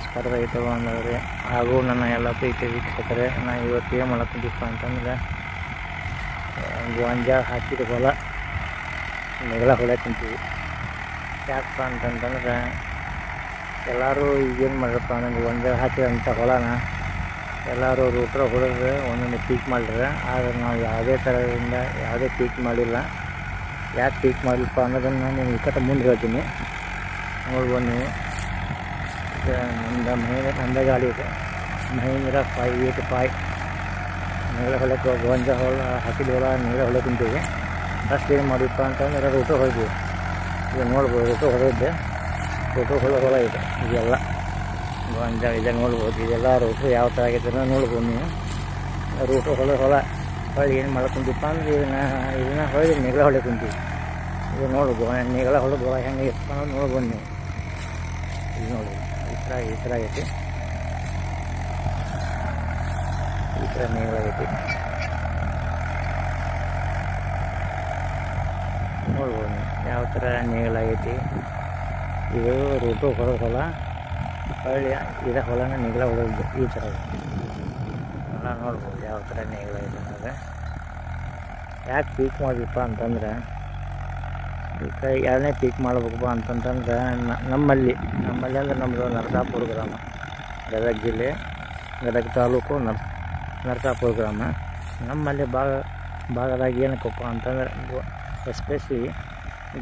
ನಮಸ್ಕಾರ ರೈತ ಬಾಂಧವರೇ ಹಾಗೂ ನನ್ನ ಎಲ್ಲ ಪ್ರೀತಿ ವೀಕ್ಷಕರೇ. ನಾನು ಇವತ್ತು ಏನು ಮಾಡಕ್ಕಿದ್ದೀಪ್ಪ ಅಂತಂದ್ರೆ ಗೋಂಜಾಳ ಹಾಕಿದ ಹೊಲ ನೆಗಳ ಹೊಡ್ಯಾಕಂತೀವಿ. ಯಾಕಪ್ಪ ಅಂತಂತಂದ್ರೆ ಎಲ್ಲರೂ ಈಗೇನು ಮಾಡ್ರಪ್ಪ ಅಂದರೆ ಗೋಂಜಾಳ ಹಾಕಿದಂಥ ಹೊಲನ ಎಲ್ಲರೂ ರೂಟ್ರ ಹೊಡೆದ್ರೆ ಒಂದೊಂದು ಪೀಕ್ ಮಾಡಿದ್ರೆ. ಆದರೆ ನಾವು ಯಾವುದೇ ಥರದಿಂದ ಯಾವುದೇ ಪೀಕ್ ಮಾಡಿಲ್ಲ. ಯಾಕೆ ಪೀಕ್ ಮಾಡಿಲ್ಲಪ್ಪ ಅನ್ನೋದನ್ನು ನಾನು ನಿಮ್ಗೆ ಮುಂದೆ ಹೇಳ್ತೀನಿ, ನೋಡ್ಬೋದು ನೀವು. ನಮ್ಮದು ಗಾಡಿ ಇದೆ, ಮಹೇಂದ್ರ 585 ನೆಗಳ ಹೊಲಕ್ಕೆ ಗೋಂಜಾಳ ಹೊಲ ಹಾಕಿದ ಹೊಲ ನೆಗಳ ಹೊಲ ಕುಂತೀವಿ. ಫಸ್ಟ್ ಏನು ಮಾಡಿಪ್ಪ ಅಂತಂದ್ರೆ ರೂಟು ಹೊಡೆದ್ವಿ. ಈಗ ನೋಡ್ಬೋದು ರೂಟು ಹೊಡೆದಿದ್ದೆ, ರೂಟು ಹೊಲ ಇದೆ. ಇದೆಲ್ಲ ಗೋಂಜಾಳ ಇದೆ ನೋಡ್ಬೋದು. ಇದೆಲ್ಲ ರೂಟು ಯಾವ ಥರ ಆಗೈತೆ ನೋಡ್ಬೋದು ನೀವು. ರೂಟು ಹೊಲ ಹೊಳ್ಳಿ ಏನು ಮಾಡಕ್ಕಂತೀಪ್ಪ ಅಂದ್ರೆ ಇದನ್ನ ಹೊಳ್ಳಿ ನೆಗಳ ಹೊಳೆ ಕುಂತೀವಿ. ಇದು ನೋಡ್ಬೋದು ನೆಗಳ ಹೊಲದ ಹೊಲ ಹೆಂಗೆ ಇತ್ತು ಅನ್ನೋದು ನೋಡ್ಬೋದು ನೀವು. ಇದು ನೋಡ್ಬೋದು ಈ ಥರ ಆಗೈತಿ, ಈ ಥರ ನೆಗಳಾಗೈತಿ ನೋಡ್ಬೋದು ನೀವು ಯಾವ ಥರ ನೆಗಳಾಗೈತಿ. ಇದು ರೂಟು ಹೊಲದ ಹೊಲ ಹೊಳ್ಳಿ ಇದ ಹೊಲನ ನೆಗಳ ಹೊಡೆದು ಈ ಥರ ಹೊಲ ನೋಡ್ಬೋದು ಯಾವ ಥರ ನೆಗಳಾಗೈತೆ ಅನ್ನೋದು. ಯಾಕೆ ಪೀಕ್ ಮಾಡಿಪ್ಪ ಅಂತಂದ್ರೆ ಈಗ ಎರಡನೇ ಪೀಕ್ ಮಾಡ್ಬೇಕಪ್ಪ ಅಂತಂತಂದ್ರೆ ನಮ್ಮಲ್ಲಿ ಅಂದ್ರೆ ನಮ್ಮದು ನರಸಾಪುರ ಗ್ರಾಮ, ಗದಗ ಜಿಲ್ಲೆ, ಗದಗ ತಾಲೂಕು, ನರಸಾಪುರ ಗ್ರಾಮ. ನಮ್ಮಲ್ಲಿ ಭಾಗದಾಗ ಏನಕ್ಕಪ್ಪ ಅಂತಂದ್ರೆ ಎಸ್ಪೆಷಲಿ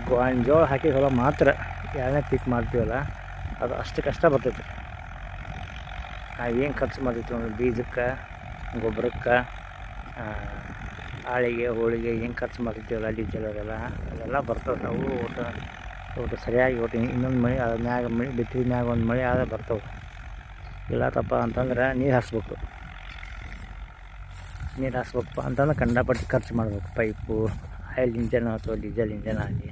ಗೋಂಜಾಳ ಹಾಕಿ ಹೊಲ ಮಾತ್ರ ಎರಡನೇ ಪೀಕ್ ಮಾಡ್ತೀವಲ್ಲ, ಅದು ಅಷ್ಟು ಕಷ್ಟ ಬರ್ತೈತೆ. ನಾವು ಏನು ಖರ್ಚು ಮಾಡ್ತೀವಿ ಅಂದರೆ ಬೀಜಕ್ಕೆ, ಗೊಬ್ಬರಕ್ಕೆ, ಆಳಿಗೆ ಹೋಳಿಗೆ ಏನು ಖರ್ಚು ಮಾಡ್ತೀವಲ್ಲ, ಡೀಸೆಲ್ ಅದೆಲ್ಲ ಬರ್ತವೆ. ನಾವು ಒಟ್ಟು ಸರಿಯಾಗಿ ಒಟ್ಟು ಇನ್ನೊಂದು ಮಳೆ ಅದ್ರ ಮ್ಯಾಗ ಮಳೆ ಬಿತ್ತಿದ ಮ್ಯಾಗ ಒಂದು ಮಳೆ ಆದ್ರೆ ಬರ್ತವೆ. ಇಲ್ಲತ್ತಪ್ಪ ಅಂತಂದ್ರೆ ನೀರು ಹಾಸ್ಬೇಕು ಅಂತಂದ್ರೆ ಕಂಡಪಟ್ಟು ಖರ್ಚು ಮಾಡ್ಬೇಕು. ಪೈಪು, ಆಯಿಲ್ ಇಂಜನ್ ಅಥವಾ ಡೀಸೆಲ್ ಇಂಜನ್ ಆಗಲಿ,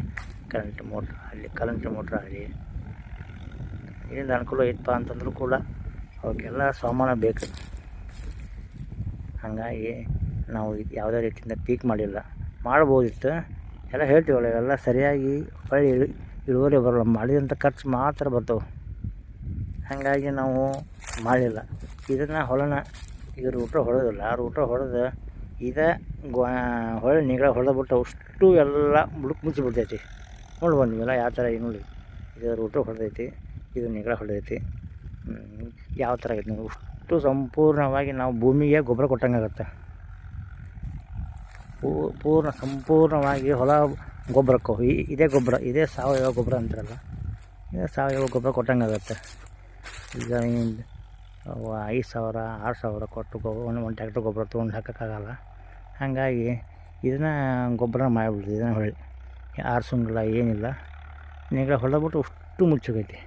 ಕರೆಂಟ್ ಮೋಟ್ರ್ ಆಗಲಿ, ಇದರಿಂದ ಅನುಕೂಲ ಐತಪ್ಪ ಅಂತಂದ್ರೂ ಕೂಡ ಅವಕ್ಕೆಲ್ಲ ಸಾಮಾನು ಬೇಕು. ಹಾಗಾಗಿ ನಾವು ಯಾವುದೇ ರೀತಿಯಿಂದ ಪೀಕ್ ಮಾಡಿಲ್ಲ. ಮಾಡ್ಬೋದಿತ್ತು, ಎಲ್ಲ ಹೇಳ್ತೀವಲ್ಲ, ಎಲ್ಲ ಸರಿಯಾಗಿ ಹೊಳ್ಳಿ ಇಳುವರಿ ಬರೋಲ್ಲ. ಮಾಡಿದಂಥ ಖರ್ಚು ಮಾತ್ರ ಬರ್ತವೆ. ಹಾಗಾಗಿ ನಾವು ಮಾಡಲಿಲ್ಲ. ಇದನ್ನು ಹೊಲನ ಈಗ ರೂಟ್ರ ಹೊಡೆದಿಲ್ಲ, ರೂಟ್ರ ಹೊಡೆದು ಇದೇ ಹೊಳೆ ನೆಗಳ ಹೊಡೆದ್ಬಿಟ್ಟು ಅಷ್ಟು ಎಲ್ಲ ಮುಚ್ಚಿಬಿಡ್ತೈತಿ. ನೋಡ್ಬೋದು ನೀವೆಲ್ಲ ಯಾವ ಥರ ನೋಡಿ. ಇದು ರೂಟ್ರ ಹೊಡೆದೈತಿ, ಇದು ನೆಗಳ ಹೊಡೆದೈತಿ. ಯಾವ ಥರ ಆಗೈತಿ ನೀವು. ಅಷ್ಟು ಸಂಪೂರ್ಣವಾಗಿ ನಾವು ಭೂಮಿಗೆ ಗೊಬ್ಬರ ಕೊಟ್ಟಂಗಾಗತ್ತೆ. ಸಂಪೂರ್ಣವಾಗಿ ಹೊಲ ಗೊಬ್ಬರಕ್ಕೋ ಇದೇ ಗೊಬ್ಬರ, ಇದೇ ಸಾವಯವ ಗೊಬ್ಬರ ಅಂತಾರಲ್ಲ, ಇದೇ ಸಾವಯವ ಗೊಬ್ಬರ ಕೊಟ್ಟಂಗಾಗತ್ತೆ. ಈಗ 5,000 6,000 ಕೊಟ್ಟು ಒಂದು ಟ್ಯಾಕ್ಟ್ರ್ ಗೊಬ್ಬರ ತೊಗೊಂಡು ಹಾಕೋಕ್ಕಾಗಲ್ಲ. ಹಾಗಾಗಿ ಇದನ್ನು ಗೊಬ್ಬರ ಮಾಡಿಬಿಡ್ತೀವಿ. ಇದನ್ನು ಹೊಳ್ಳಿ ಆರಿಸೋಂಗಿಲ್ಲ, ಏನಿಲ್ಲ. ನೆಗಳ ಹೊಡೆದ್ಬಿಟ್ಟು ಅಷ್ಟು ಮುಚ್ಚೋಗೈತಿ.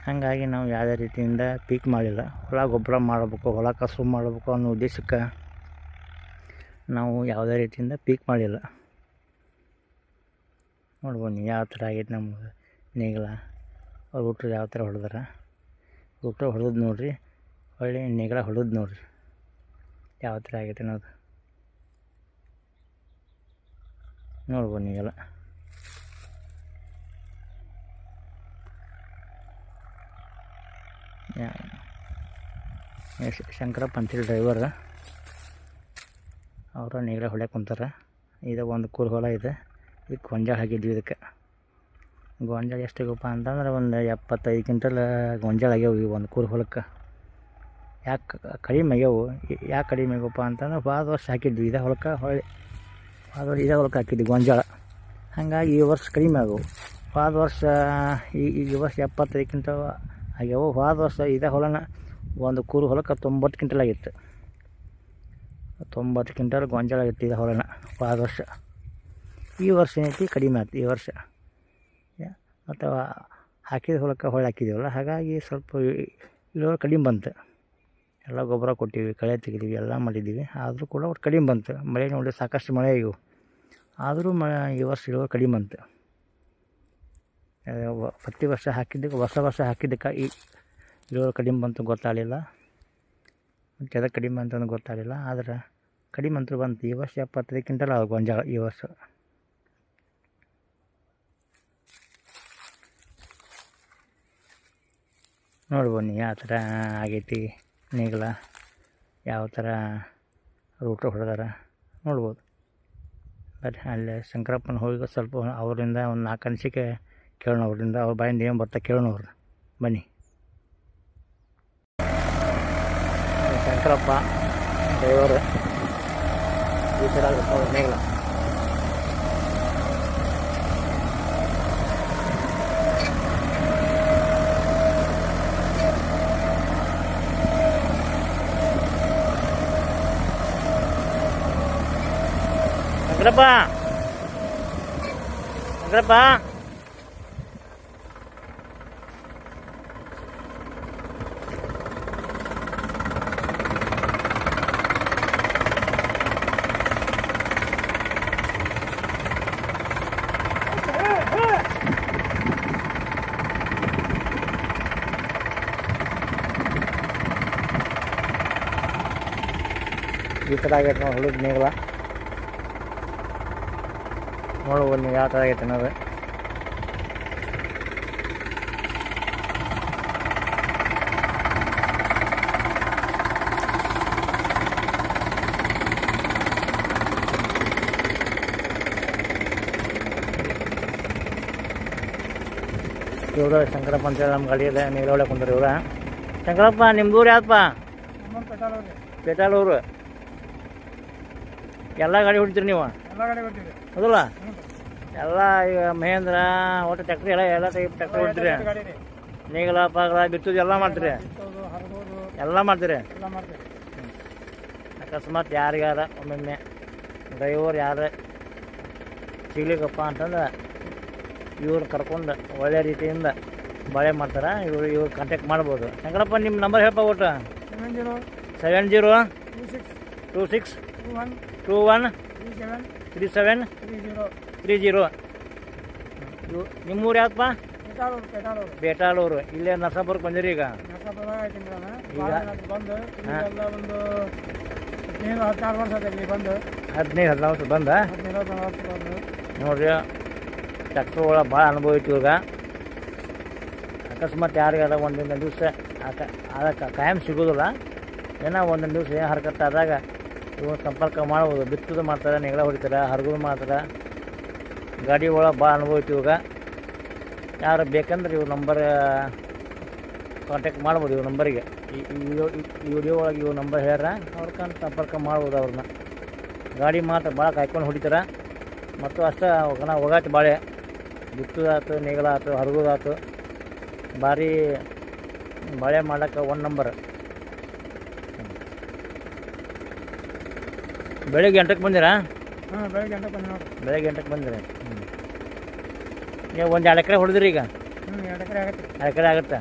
ಹಾಗಾಗಿ ನಾವು ಯಾವುದೇ ರೀತಿಯಿಂದ ಪೀಕ್ ಮಾಡಿಲ್ಲ. ಹೊಲ ಗೊಬ್ಬರ ಮಾಡಬೇಕು, ಹೊಲ ಕಸು ಮಾಡಬೇಕು ಅನ್ನೋ ಉದ್ದೇಶಕ್ಕೆ ನಾವು ಯಾವುದೇ ರೀತಿಯಿಂದ ಪೀಕ್ ಮಾಡಿಲ್ಲ. ನೋಡ್ಬೋದು ನೀವು ಯಾವ ಥರ ಆಗೈತೆ ನಮ್ಗೆ ನೆಗಳ. ರೂಟ್ರ್ ಯಾವ ಥರ ಹೊಡೆದಾರ, ರೂಟ್ರ್ ಹೊಡೆದು ನೋಡಿರಿ, ಹೊಳ್ಳಿ ನೆಗಳ ಹೊಡೆದು ನೋಡಿರಿ ಯಾವ ಥರ ಆಗೈತೆ ಅನ್ನೋದು ನೋಡ್ಬೋದು ನೀವೆಲ್ಲ. ಶಂಕರಪ್ಪ ಅಂತೇಳಿ ಡ್ರೈವರ್, ಅವರ ನೆಗಳ ಹೊಡ್ಯಾಕೆ ಕುಂತಾರೆ. ಇದು ಒಂದು ಕೂರು ಹೊಲ ಇದೆ. ಇದಕ್ಕೆ ಗೋಂಜಾಳ ಹಾಕಿದ್ವಿ. ಇದಕ್ಕೆ ಗೋಂಜಾಳ ಎಷ್ಟಾಗಪ್ಪ ಅಂತಂದ್ರೆ ಒಂದು 75 ಕ್ವಿಂಟಲ್ ಗೋಂಜಾಳ ಆಗ್ಯಾವ ಈ ಒಂದು ಕೂರು ಹೊಲಕ್ಕೆ. ಯಾಕೆ ಕಡಿಮೆ ಆಗ್ಯಾವು, ಯಾಕೆ ಕಡಿಮೆ ಆಗ್ಯಪ್ಪ ಅಂತಂದ್ರೆ ಹೋದ ವರ್ಷ ಹಾಕಿದ್ವಿ ಇದೇ ಹೊಲಕ್ಕೆ. ಇದೇ ಹೊಲಕ್ಕೆ ಹಾಕಿದ್ವಿ ಗೋಂಜಾಳ. ಹಾಗಾಗಿ ಈ ವರ್ಷ ಕಡಿಮೆ ಆಗ್ಯವು. ಹೋದ ವರ್ಷ ಈ ವರ್ಷ 75 ಕ್ವಿಂಟಲ್ ಆಗ್ಯಾವು. ಹೋದ ವರ್ಷ ಇದೇ ಹೊಲನ ಒಂದು ಕೂರು ಹೊಲಕ್ಕೆ 90 ಕ್ವಿಂಟಲ್ ಆಗಿತ್ತು. 90 ಕ್ವಿಂಟಲ್ ಗೋಂಜಾಳ ಆಗಿತ್ತು ಇದೇ ಹೊಲನ ಹೋದ ವರ್ಷ. ಈ ವರ್ಷ ಏನೈತಿ ಕಡಿಮೆ ಆಯ್ತು ಈ ವರ್ಷ. ಮತ್ತು ಹಾಕಿದ ಹೊಲಕ್ಕೆ ಹೊಳ್ಳಿ ಹಾಕಿದ್ದೀವಲ್ಲ, ಹಾಗಾಗಿ ಸ್ವಲ್ಪ ಇಳುವರಿ ಕಡಿಮೆ ಬಂತು. ಎಲ್ಲ ಗೊಬ್ಬರ ಕೊಟ್ಟಿವಿ, ಕಳೆ ತೆಗಿದೀವಿ, ಎಲ್ಲ ಮಾಡಿದ್ದೀವಿ. ಆದರೂ ಕೂಡ ಒಟ್ಟು ಕಡಿಮೆ ಬಂತು. ಮಳೆ ನೋಡಿ ಸಾಕಷ್ಟು ಮಳೆ ಇವು, ಆದರೂ ಈ ವರ್ಷ ಇಳುವರಿ ಕಡಿಮೆ ಬಂತು. ಪ್ರತಿ ವರ್ಷ ಹಾಕಿದ್ದಕ್ಕೆ ವರ್ಷ ಹಾಕಿದ್ದಕ್ಕೆ ಈ ಇಳುವರಿ ಕಡಿಮೆ ಬಂತು ಗೊತ್ತಾಗಲಿಲ್ಲ. ಮತ್ತು ಅದಕ್ಕೆ ಕಡಿಮೆ ಅಂತಂದು ಗೊತ್ತಾಗಲಿಲ್ಲ. ಆದರೆ ಕಡಿಮೆ ಅಂತೂ ಬಂತು. ಈ ವರ್ಷ 75 ಕ್ವಿಂಟಲ್ ಆಗ ಗೋಂಜಾಳ ಈ ವರ್ಷ. ನೋಡಿ ಬನ್ನಿ ಯಾವ ಥರ ಆಗೈತಿ ನೇಗಿಲ, ಯಾವ ಥರ ರೂಟ್ರ್ ಹೊಡೆದಾರ ನೋಡ್ಬೋದು. ಬಟ್ ಅಲ್ಲಿ ಶಂಕರಪ್ಪನ ಹೋಗಿ ಸ್ವಲ್ಪ ಅವರಿಂದ ಒಂದು 4 ಅನಿಸಿಕೆ ಕೇಳೋಣ, ಅವರಿಂದ ಅವ್ರ ಬಾಯಿಂದ ಏನು ಬರ್ತಾ ಕೇಳೋಣ ಅವ್ರನ್ನ. ಬನ್ನಿ. ಶಂಕರಪ್ಪ ಡ್ರೈವರು ಈ ಥರ ಆಗುತ್ತೆ ನೇಗಿಲ. ಶಂಕರಪ್ಪ ಶಂಕರಪ್ಪ ಈ ಥರ ಆಗೈತೆ ನೋಡಿ ಹೊಲದ ನೇಗಿಲ. ನೋಡ್ಬೋದು ನೀವು ಯಾವ ಥರ ಆಗೈತೆ ಅನ್ನೋದು. ಇವರು ಶಂಕರಪ್ಪ ಅಂತೇಳಿ ನಮ್ಮ ಗಾಡಿ ಇದೆ, ನೀರು ಒಳಗೆ ಕುಂತಾರೆ ಇವ್ರ. ಶಂಕರಪ್ಪ ನಿಮ್ದು ಊರು ಯಾವಪ್ಪ? ಪೇಟಾಳೂರು. ಎಲ್ಲ ಗಾಡಿ ಹೊಡಿತೀರಿ ನೀವು? ಹೌದಲ್ಲ, ಎಲ್ಲ ಈಗ ಮಹೇಂದ್ರ ಒಟ್ಟು ಟ್ಯಾಕ್ಟ್ರಿ ಎಲ್ಲ ಟೈಪ್ ಟ್ಯಾಕ್ಟ್ರಿ ಹೊಡಿತೀರಿ? ನೇಗಿಲ ಪಾಗಲ ಬಿತ್ತೋದು ಎಲ್ಲ ಮಾಡ್ತೀರಿ? ಎಲ್ಲ ಮಾಡ್ತೀರಿ? ಅಕಸ್ಮಾತ್ ಯಾರಿಗಾರ ಒಮ್ಮೊಮ್ಮೆ ಡ್ರೈವರ್ ಯಾರು ಸಿಗ್ಲಿಕ್ಕಪ್ಪ ಅಂತಂದ್ರೆ ಇವ್ರು ಕರ್ಕೊಂಡು ಒಳ್ಳೆ ರೀತಿಯಿಂದ ಬಾಳೆ ಮಾಡ್ತಾರೆ. ಇವ್ರು ಕಾಂಟ್ಯಾಕ್ಟ್ ಮಾಡ್ಬೋದು. ಶಂಕರಪ್ಪ ನಿಮ್ಮ ನಂಬರ್ ಹೇಳಪ್ಪ ಒಟ್ಟು. 7026213730. ನಿಮ್ಮೂರು ಯಾವಪ್ಪ? ಬೇಟಾಳೂರು. ಇಲ್ಲೇ ನರಸಾಪುರಕ್ಕೆ ಬಂದಿರಿ ಈಗ? ಈಗ 15-16 ವರ್ಷ ಬಂದ ನೋಡ್ರಿ. ಟ್ಯಾಕ್ಟ್ರ್ ಒಳಗೆ ಭಾಳ ಅನುಭವ ಐತಿ ಇವಾಗ. ಅಕಸ್ಮಾತ್ ಯಾರಿಗಾರ ಒಂದೊಂದು ದಿವಸ ಅದಕ್ಕೆ ಕಾಯಂ ಸಿಗೋದಿಲ್ಲ, ಏನೋ ಒಂದೊಂದು ದಿವಸ ಏನು ಹರಕತ್ತ ಆದಾಗ ಇವ್ರು ಸಂಪರ್ಕ ಮಾಡ್ಬೋದು. ಬಿತ್ತೋದು ಮಾಡ್ತಾರೆ, ನೇಗಿಲ ಹೊಡಿತಾರೆ, ಹರಗೋದು ಮಾಡ್ತಾರೆ. ಗಾಡಿ ಒಳಗೆ ಭಾಳ ಅನುಭವ ಐತಿ ಇವಾಗ. ಯಾರು ಬೇಕಂದ್ರೆ ಇವ್ರ ನಂಬರ್ ಕಾಂಟ್ಯಾಕ್ಟ್ ಮಾಡ್ಬೋದು. ಇವ್ರ ನಂಬರಿಗೆ ಈ ವಿಡಿಯೋ ಒಳಗೆ ಇವ್ರ ನಂಬರ್ ಹೇಳ್ಯಾರ, ಅವ್ರ ಸಂಪರ್ಕ ಮಾಡ್ಬೋದು ಅವ್ರನ್ನ. ಗಾಡಿ ಮಾತ್ರ ಭಾಳ ಕಾಯ್ಕೊಂಡು ಹೊಡಿತಾರೆ. ಮತ್ತು ಅಷ್ಟೇ ಒಗಾತಿ ಬಾಳೆ ಬಿತ್ತೋದಾಯ್ತು, ನೇಗಿಲ ಆಯ್ತು, ಹರಗೋದಾಯ್ತು, ಭಾರಿ ಬಾಳೆ ಮಾಡೋಕ್ಕೆ 1 ನಂಬರ್. ಬೆಳಗ್ಗೆ 8ಕ್ಕೆ ಬಂದಿರಾ? ಬೆಳಗ್ಗೆ 8ಕ್ಕೆ ಬಂದಿರಿ. ನೀವು 1-2 ಎಕರೆ ಹೊಡೆದ್ರಿ ಈಗ? 2 ಎಕರೆ ಆಗುತ್ತೆ.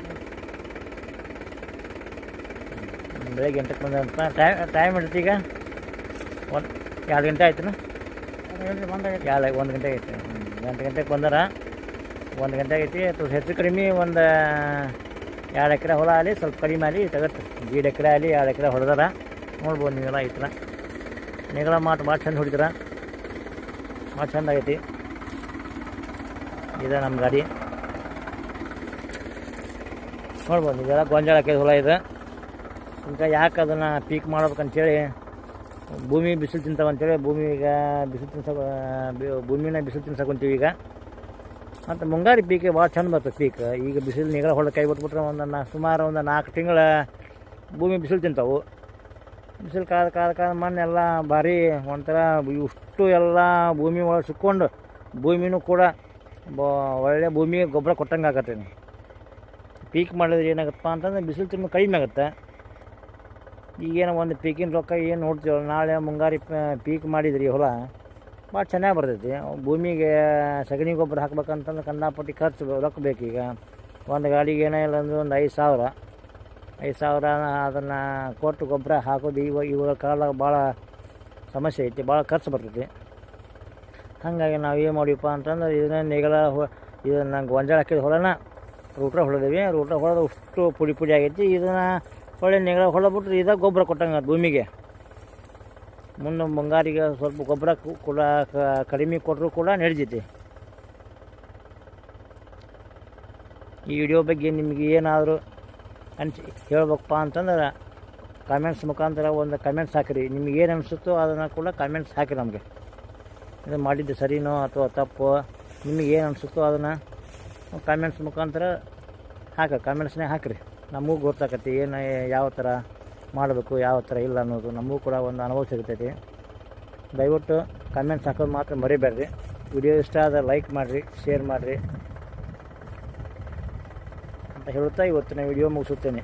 ಬೆಳಗ್ಗೆ 8ಕ್ಕೆ ಬಂದಂತ ಟೈಮ್ ಇರುತ್ತೆ ಈಗ? 2 ಗಂಟೆ ಆಯ್ತು. 1 ಗಂಟೆ ಐತಿ. 2 ಗಂಟೆಗೆ ಬಂದಾರ. 1 ಗಂಟೆ ಐತಿ. ಅಥವಾ ಹೆಚ್ಚು ಕಡಿಮೆ ಒಂದು 2 ಎಕರೆ ಹೊಲ ಆಗಲಿ, ಸ್ವಲ್ಪ ಕಡಿಮೆ ಆಗಲಿ ತಗತ್ತೆ. 1.5 ಎಕರೆ ಆಗಲಿ 2 ಎಕರೆ ಹೊಡೆದಾರ. ನೋಡ್ಬೋದು ನೀವೆಲ್ಲ ಈ ಥರ ನೇಗಿಲ ಮಾತು ಭಾಳ ಚಂದ ಹೊಡಿತಾರ, ಭಾಳ ಚಂದ ಆಗೈತಿ. ಇದೆ ನಮ್ಮ ಗಾಡಿ. ನೋಡ್ಬೋದು ಇದೆಲ್ಲ ಗೊಂಜಾಳ ಹಾಕಿದ ಹೊಲ ಇದೆ. ಈಗ ಯಾಕೆ ಅದನ್ನು ಪೀಕ್ ಮಾಡ್ಬೇಕಂತೇಳಿ, ಭೂಮಿ ಬಿಸಿಲು ತಿಂತಾವಂತೇಳಿ ಭೂಮಿನ ಬಿಸಿಲು ತಿನ್ಸಕೊಂತೀವಿ ಈಗ. ಮತ್ತು ಮುಂಗಾರಿ ಪೀಕೆ ಭಾಳ ಚಂದ ಬರ್ತದೆ ಪೀಕ್. ಈಗ ಬಿಸಿಲು ನೇಗಿಲ ಹೊಲ ಕೈ ಬಿಟ್ಬಿಟ್ರೆ ಸುಮಾರು ಒಂದು 4 ತಿಂಗಳ ಭೂಮಿ ಬಿಸಿಲು ತಿಂತಾವು. ಬಿಸಿಲು ಕಾದ ಮಣ್ಣೆಲ್ಲ ಭಾರಿ ಒಂಥರ ಇಷ್ಟು ಎಲ್ಲ ಭೂಮಿ ಒಳಗೆ ಸಿಕ್ಕೊಂಡು ಭೂಮಿನೂ ಕೂಡ ಒಳ್ಳೆ ಭೂಮಿಗೆ ಗೊಬ್ಬರ ಕೊಟ್ಟಂಗೆ ಆಗತ್ತೆ. ಪೀಕ್ ಮಾಡಿದ್ರೆ ಏನಾಗುತ್ತಪ್ಪ ಅಂತಂದ್ರೆ ಬಿಸಿಲು ತುಂಬ ಕಡಿಮೆ ಆಗುತ್ತೆ. ಈಗೇನೋ ಒಂದು ಪೀಕಿನ ರೊಕ್ಕ ಏನು ನೋಡ್ತೀವಲ್ಲ, ನಾಳೆ ಮುಂಗಾರಿ ಪೀಕ್ ಮಾಡಿದ್ರಿ ಹೊಲ ಭಾಳ ಚೆನ್ನಾಗಿ ಬರ್ತೈತಿ. ಭೂಮಿಗೆ ಸಗಣಿ ಗೊಬ್ಬರ ಹಾಕ್ಬೇಕಂತಂದ್ರೆ ಕಂಡಾಪಟ್ಟಿ ಖರ್ಚು ರೊಕ್ಕ ಬೇಕೀಗ. ಒಂದು ಗಾಡಿಗೆ ಏನೋ ಇಲ್ಲ ಅಂದ್ರೆ ಒಂದು 5,000 ಅದನ್ನು ಕೊಟ್ಟು ಗೊಬ್ಬರ ಹಾಕೋದು ಇವಾಗ ಕಾಲದಾಗ ಭಾಳ ಸಮಸ್ಯೆ ಐತಿ, ಭಾಳ ಖರ್ಚು ಬರ್ತೈತಿ. ಹಾಗಾಗಿ ನಾವು ಏನು ಮಾಡಿವಪ್ಪ ಅಂತಂದ್ರೆ ಇದನ್ನ ನೇಗಿಲ ಇದನ್ನು ಗೊಂಜಾಳ ಹಾಕಿದ ಹೊಲನ ರೂಟ್ರ ಹೊಡೆದೇವಿ. ರೂಟ್ರ ಹೊಡೆದು ಅಷ್ಟು ಪುಡಿ ಆಗೈತಿ. ಇದನ್ನು ಒಳ್ಳೆ ನೇಗಿಲ ಹೊಡೆದ್ಬಿಟ್ರೆ ಇದಾಗ ಗೊಬ್ಬರ ಕೊಟ್ಟಂಗೆ ಭೂಮಿಗೆ. ಮುಂದೆ ಮುಂಗಾರಿಗೆ ಸ್ವಲ್ಪ ಗೊಬ್ಬರ ಕೂಡ ಕಡಿಮೆ ಕೊಟ್ಟರು ಕೂಡ ನಡೀತೈತಿ. ಈ ವಿಡಿಯೋ ಬಗ್ಗೆ ನಿಮಗೆ ಏನಾದರೂ ಹೇಳ್ಬೇಕಪ್ಪ ಅಂತಂದ್ರೆ ಕಾಮೆಂಟ್ಸ್ ಮುಖಾಂತರ ಒಂದು ಕಮೆಂಟ್ಸ್ ಹಾಕಿರಿ. ನಿಮ್ಗೆ ಏನು ಅನಿಸುತ್ತೋ ಅದನ್ನು ಕೂಡ ಕಮೆಂಟ್ಸ್ ಹಾಕಿರಿ. ನಮಗೆ ಇದು ಮಾಡಿದ್ದು ಸರಿನೋ ಅಥವಾ ತಪ್ಪು ನಿಮಗೆ ಏನು ಅನಿಸುತ್ತೋ ಅದನ್ನು ಕಾಮೆಂಟ್ಸ್ ಮುಖಾಂತರ ಕಾಮೆಂಟ್ಸ್ನೇ ಹಾಕಿರಿ. ನಮಗೂ ಗೊತ್ತಾಗತ್ತೆ ಏನು ಯಾವ ಥರ ಮಾಡಬೇಕು ಯಾವ ಥರ ಇಲ್ಲ ಅನ್ನೋದು. ನಮಗೂ ಕೂಡ ಒಂದು ಅನುಭವ ಸಿಗ್ತೈತಿ. ದಯವಿಟ್ಟು ಕಮೆಂಟ್ಸ್ ಹಾಕೋದು ಮಾತ್ರ ಮರಿಬೇಡ್ರಿ. ವಿಡಿಯೋ ಇಷ್ಟ ಆದರೆ ಲೈಕ್ ಮಾಡಿರಿ, ಶೇರ್ ಮಾಡಿರಿ ಅಂತ ಹೇಳುತ್ತಾ ಇವತ್ತಿನ ವಿಡಿಯೋ ಮುಗಿಸುತ್ತೇನೆ.